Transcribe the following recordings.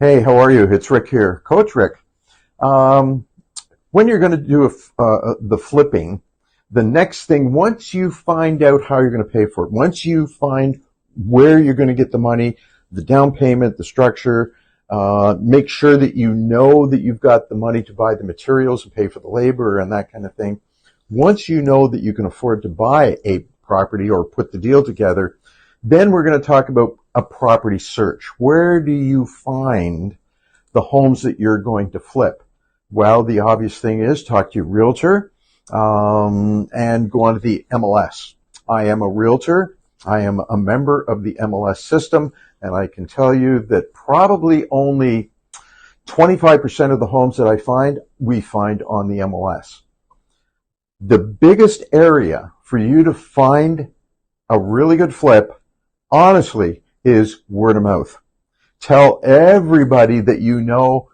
Hey, how are you? It's Rick here, Coach Rick. Um, when you're going to do the flipping, the next thing, once you find out how you're going to pay for it, once you find where you're going to get the money, the down payment, the structure, make sure that you know that you've got the money to buy the materials and pay for the labor and that kind of thing. Once you know that you can afford to buy a property or put the deal together, then we're going to talk about a property search. Where do you find the homes that you're going to flip? Well, the obvious thing is talk to your realtor and go onto the MLS. I am a realtor. I am a member of the MLS system, and I can tell you that probably only 25% of the homes that we find on the MLS. The biggest area for you to find a really good flip, honestly, is word of mouth. Tell everybody that you know.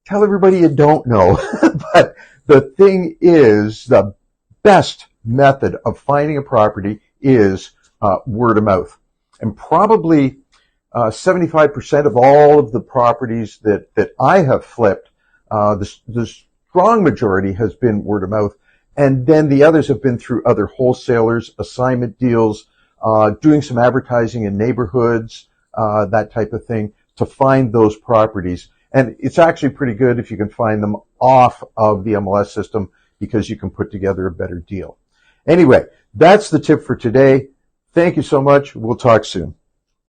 Tell everybody you don't know. But the thing is, the best method of finding a property is word of mouth. And probably 75% of all of the properties that I have flipped, the strong majority has been word of mouth. And then the others have been through other wholesalers, assignment deals, doing some advertising in neighborhoods, that type of thing, to find those properties. And it's actually pretty good if you can find them off of the MLS system because you can put together a better deal. Anyway, that's the tip for today. Thank you so much. We'll talk soon.